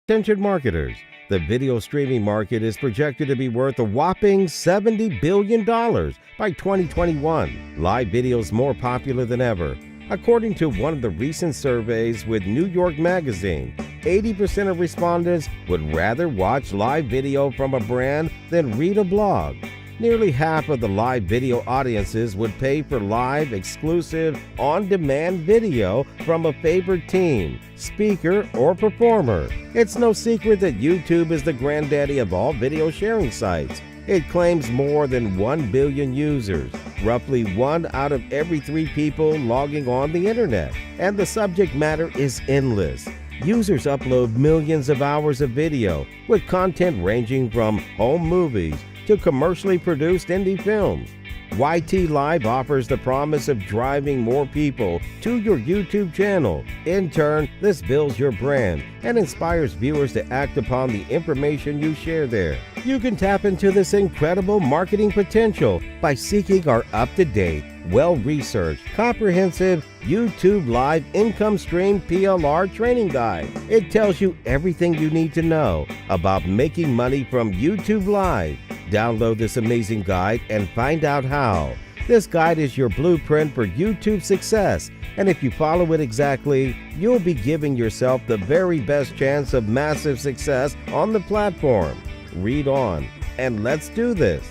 Attention marketers, the video streaming market is projected to be worth a whopping $70 billion by 2021. Live video is more popular than ever. According to one of the recent surveys with New York Magazine, 80% of respondents would rather watch live video from a brand than read a blog. Nearly half of the live video audiences would pay for live, exclusive, on-demand video from a favorite team, speaker, or performer. It's no secret that YouTube is the granddaddy of all video sharing sites. It claims more than 1 billion users, roughly 1 out of every 3 people logging on the internet. And the subject matter is endless. Users upload millions of hours of video, with content ranging from home movies to commercially produced indie films. YT Live offers the promise of driving more people to your YouTube channel. In turn, this builds your brand and inspires viewers to act upon the information you share there. You can tap into this incredible marketing potential by seeking our up-to-date, well-researched, comprehensive YouTube Live Income Stream PLR training guide. It tells you everything you need to know about making money from YouTube Live. Download this amazing guide and find out how. This guide is your blueprint for YouTube success, and if you follow it exactly, you'll be giving yourself the very best chance of massive success on the platform. Read on, and let's do this.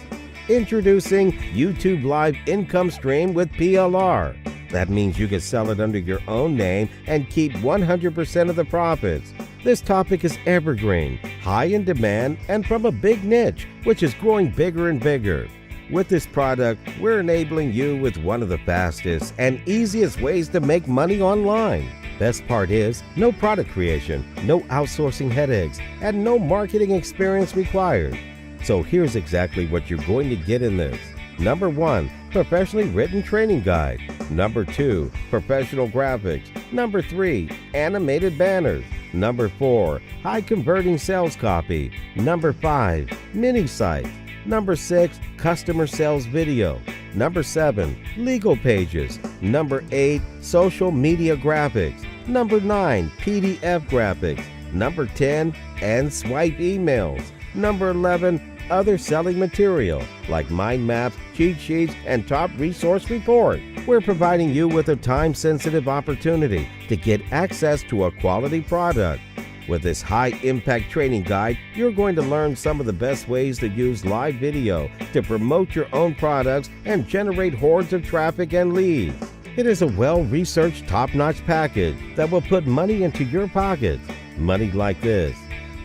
Introducing YouTube Live Income Stream with PLR. That means you can sell it under your own name and keep 100% of the profits. This topic is evergreen, high in demand, and from a big niche, which is growing bigger and bigger. With this product, we're enabling you with one of the fastest and easiest ways to make money online. Best part is, no product creation, no outsourcing headaches, and no marketing experience required. So here's exactly what you're going to get in this. Number 1, professionally written training guide. Number 2, professional graphics. Number 3, animated banners. Number 4, high converting sales copy. Number 5, mini sites. Number 6, customer sales video. Number 7, legal pages. Number 8, social media graphics. Number 9, PDF graphics. Number 10, and swipe emails. Number 11, other selling material like mind maps, cheat sheets, and top resource report. We're providing you with a time-sensitive opportunity to get access to a quality product. With this high-impact training guide, you're going to learn some of the best ways to use live video to promote your own products and generate hordes of traffic and leads. It is a well-researched, top-notch package that will put money into your pockets. Money like this.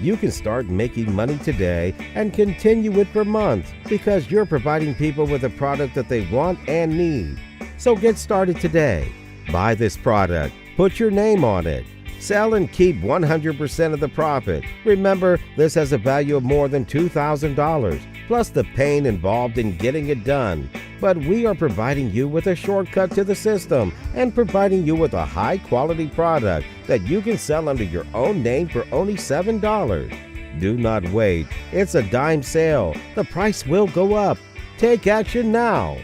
You can start making money today and continue it for months because you're providing people with a product that they want and need. So get started today. Buy this product, put your name on it, sell and keep 100% of the profit. Remember, this has a value of more than $2,000, plus the pain involved in getting it done. But we are providing you with a shortcut to the system and providing you with a high-quality product that you can sell under your own name for only $7. Do not wait. It's a dime sale. The price will go up. Take action now.